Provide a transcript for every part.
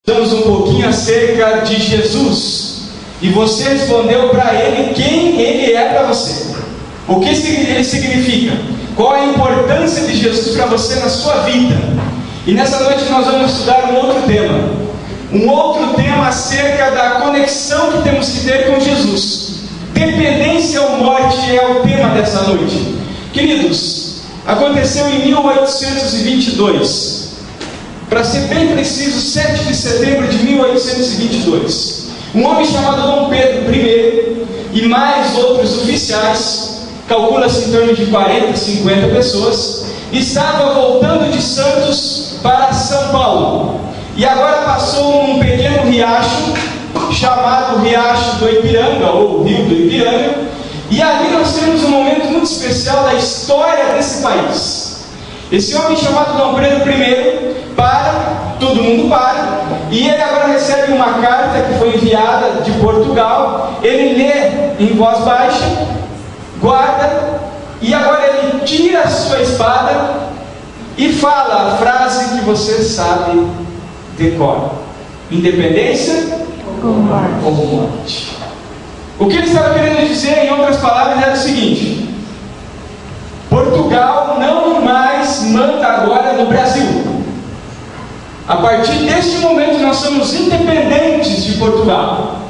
Falamos um pouquinho acerca de Jesus, e você respondeu para ele quem ele é para você, o que ele significa, qual a importância de Jesus para você na sua vida. E nessa noite nós vamos estudar um outro tema acerca da conexão que temos que ter com Jesus. Dependência ou morte é o tema dessa noite. Queridos, aconteceu em 1822, para ser bem preciso, 7 de setembro de 1822, um homem chamado Dom Pedro I e mais outros oficiais, calcula-se em torno de 40, 50 pessoas, estava voltando de Santos para São Paulo, e agora passou num pequeno riacho, chamado Riacho do Ipiranga, ou Rio do Ipiranga, e ali nós temos um momento muito especial da história desse país. Esse homem chamado Dom Pedro I todo mundo para, e ele agora recebe uma carta que foi enviada de Portugal. Ele lê em voz baixa, guarda, e agora ele tira a sua espada e fala a frase que você sabe decora: independência ou morte. O que ele estava querendo dizer, em outras palavras, era o seguinte: Portugal não mais manda agora no Brasil. A partir deste momento nós somos independentes de Portugal,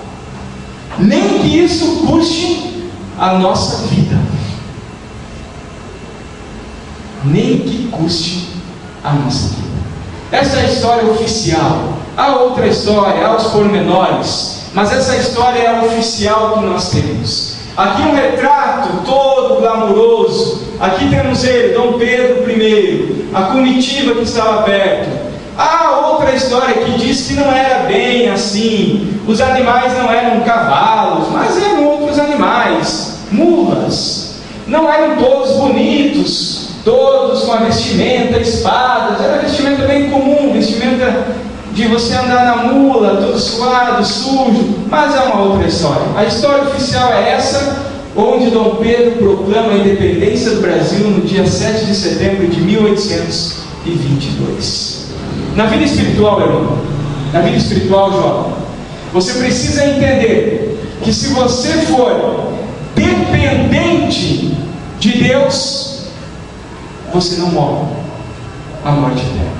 nem que isso custe a nossa vida, nem que custe a nossa vida. Essa é a história oficial. Há outra história, há os pormenores, mas essa história é a oficial que nós temos. Aqui um retrato todo glamuroso. Aqui temos ele, Dom Pedro I, a comitiva que estava perto. Há outra história que diz que não era bem assim. Os animais não eram cavalos, mas eram outros animais, mulas. Não eram todos bonitos, todos com a vestimenta, espadas. Era vestimenta bem comum, vestimenta de você andar na mula, todo suado, sujo. Mas é uma outra história. A história oficial é essa, onde Dom Pedro proclama a independência do Brasil no dia 7 de setembro de 1822. Na vida espiritual, irmão, na vida espiritual, jovem, você precisa entender que se você for dependente de Deus, você não morre a morte eterna.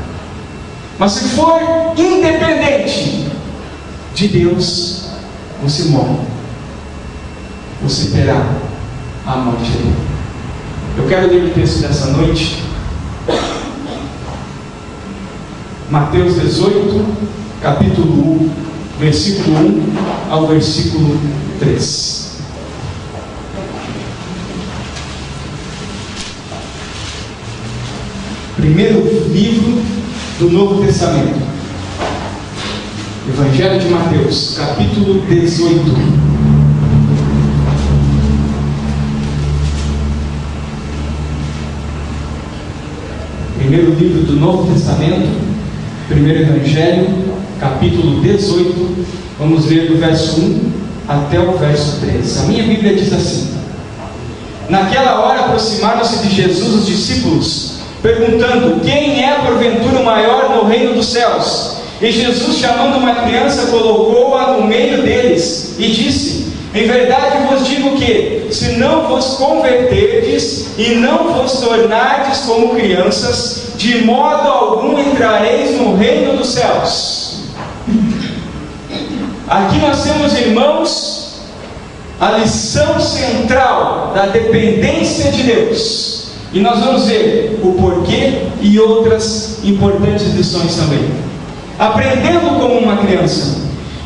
Mas se for independente de Deus, você morre. Você terá a morte eterna. Eu quero ler o texto dessa noite. Mateus 18, capítulo 1, versículo 1 ao versículo 3. Primeiro livro do Novo Testamento, Evangelho de Mateus, capítulo 18. Primeiro livro do Novo Testamento, primeiro Evangelho, capítulo 18, vamos ler do verso 1 até o verso 3. A minha Bíblia diz assim: Naquela hora aproximaram-se de Jesus os discípulos, perguntando: quem é porventura o maior no reino dos céus? E Jesus, chamando uma criança, colocou-a no meio deles e disse: em verdade vos digo que, se não vos converterdes e não vos tornardes como crianças, de modo algum entrareis no reino dos céus. Aqui nós temos, irmãos, a lição central da dependência de Deus. E nós vamos ver o porquê e outras importantes lições também. Aprendendo como uma criança.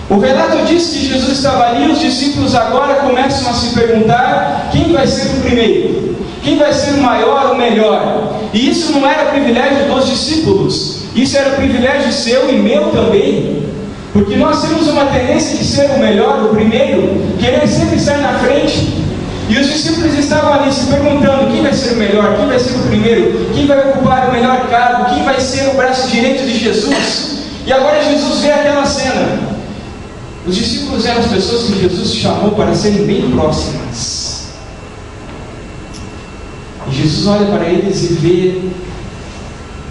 O relato diz que Jesus estava ali e os discípulos agora começam a se perguntar: quem vai ser o primeiro? Quem vai ser o maior, o melhor? E isso não era privilégio dos discípulos, isso era privilégio seu e meu também, porque nós temos uma tendência de ser o melhor, o primeiro, querer sempre estar na frente. E os discípulos estavam ali se perguntando: quem vai ser o melhor? Quem vai ser o primeiro? Quem vai ocupar o melhor cargo? Quem vai ser o braço direito de Jesus? E agora Jesus vê aquela cena. Os discípulos eram as pessoas que Jesus chamou para serem bem próximas. E Jesus olha para eles e vê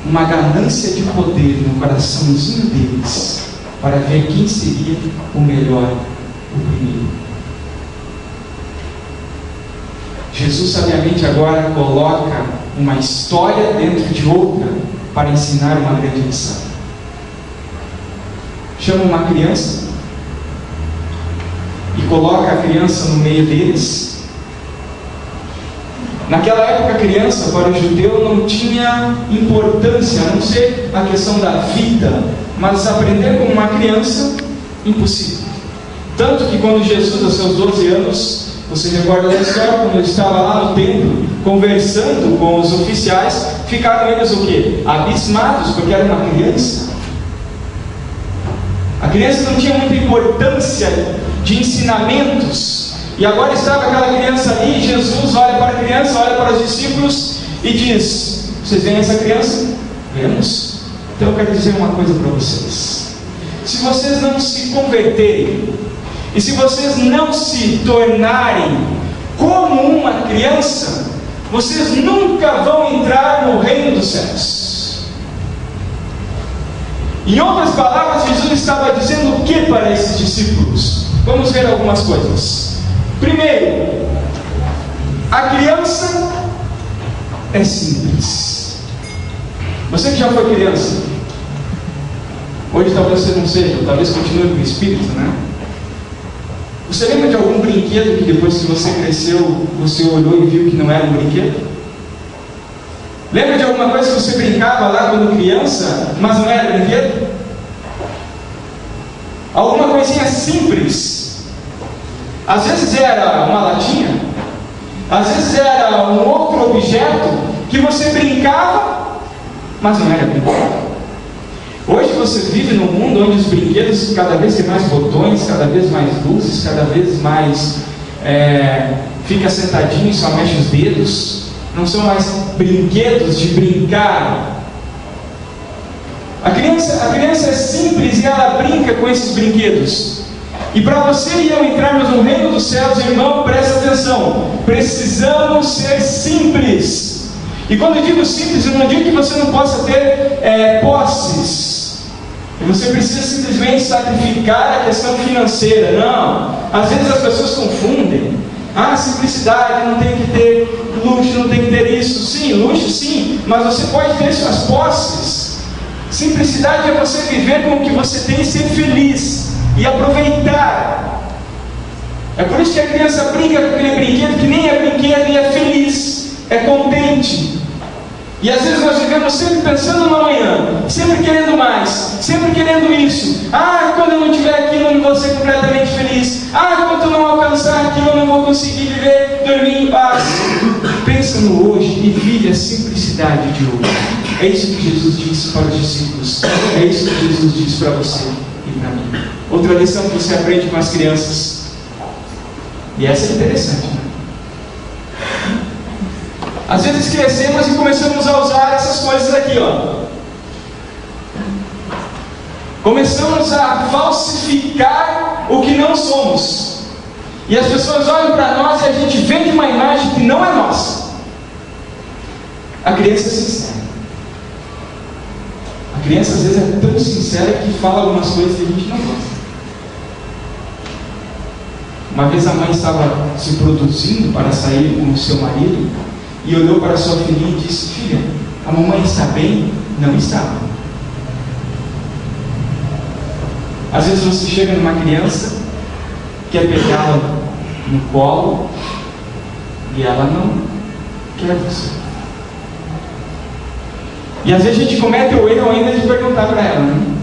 uma ganância de poder no coraçãozinho deles. para ver quem seria o melhor, o primeiro. Jesus sabiamente agora coloca uma história dentro de outra para ensinar uma grande lição. Chama uma criança e coloca a criança no meio deles. Naquela época, a criança para o judeu não tinha importância, a não ser a questão da vida, mas aprender como uma criança, impossível. Tanto que quando Jesus, aos seus 12 anos, você recorda da história, quando ele estava lá no templo, conversando com os oficiais, ficaram eles o quê? Abismados, porque era uma criança. A criança não tinha muita importância de ensinamentos, e agora estava aquela criança ali, e Jesus olha para a criança, olha para os discípulos, e diz: vocês veem essa criança? Vemos. Então eu quero dizer uma coisa para vocês: se vocês não se converterem, e se vocês não se tornarem como uma criança, vocês nunca vão entrar no reino dos céus. Em outras palavras, Jesus estava dizendo o que para esses discípulos? Vamos ver algumas coisas. Primeiro, a criança é simples. Você que já foi criança, hoje talvez você não seja, talvez continue com o espírito, né? Você lembra de algum brinquedo que depois que você cresceu, você olhou e viu que não era um brinquedo? Lembra de alguma coisa que você brincava lá quando criança, mas não era brinquedo? Alguma coisinha simples. Às vezes era uma latinha, às vezes era um outro objeto que você brincava, mas não era brinquedo. Hoje você vive num mundo onde os brinquedos cada vez tem mais botões, cada vez mais luzes, cada vez mais fica sentadinho e só mexe os dedos. Não são mais brinquedos de brincar. A criança é simples e ela brinca com esses brinquedos. E para você e eu entrarmos no reino dos céus, irmão, presta atenção, precisamos ser simples. E quando eu digo simples, eu não digo que você não possa ter posses. Você precisa simplesmente sacrificar a questão financeira. Não. Às vezes as pessoas confundem. Simplicidade, não tem que ter luxo, não tem que ter isso. Sim, luxo sim, mas você pode ter suas posses. Simplicidade é você viver com o que você tem e ser feliz e aproveitar. É por isso que a criança brinca com aquele brinquedo que nem é brinquedo e é feliz, é contente. E às vezes nós vivemos sempre pensando no amanhã, sempre querendo mais, sempre querendo isso. Quando eu não tiver aquilo, eu não vou ser completamente feliz. Quando eu não alcançar aquilo, eu não vou conseguir viver, dormir em paz. Pensa no hoje e vive a simplicidade de hoje. É isso que Jesus disse para os discípulos. É isso que Jesus diz para você e para mim. Outra lição que você aprende com as crianças. E essa é interessante, né? Às vezes crescemos e começamos a usar essas coisas aqui, ó. Começamos a falsificar o que não somos. E as pessoas olham para nós e a gente vende uma imagem que não é nossa. A criança é sincera. A criança às vezes é tão sincera que fala algumas coisas que a gente não gosta. Uma vez a mãe estava se produzindo para sair com o seu marido e olhou para sua filhinha e disse: filha, a mamãe está bem? Não estava. Às vezes você chega numa criança, quer pegá-la no colo e ela não quer você. E às vezes a gente comete o erro ainda de perguntar para ela, né?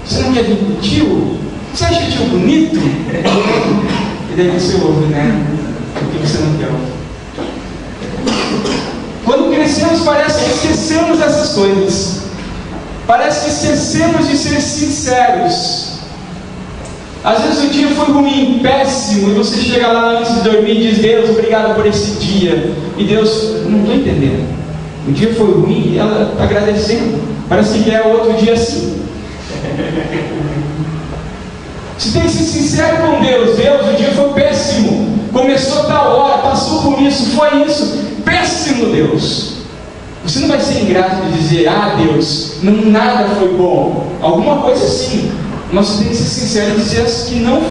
Você não quer vir com o tio? Você acha que o tio é bonito? E daí você ouve, né? O que você não quer ouvir? Quando crescemos, parece que esquecemos dessas coisas. Parece que esquecemos de ser sinceros. Às vezes o dia foi ruim, péssimo, e você chega lá antes de dormir e diz: Deus, obrigado por esse dia. E Deus: não estou entendendo. O dia foi ruim e ela está agradecendo. Parece que quer outro dia assim. Você tem que ser sincero com Deus. Deus, o dia foi péssimo. Começou tal hora, passou por isso, foi isso. Péssimo, Deus. Você não vai ser ingrato de dizer: ah, Deus, nada foi bom. Alguma coisa sim, mas você tem que ser sincero e dizer que não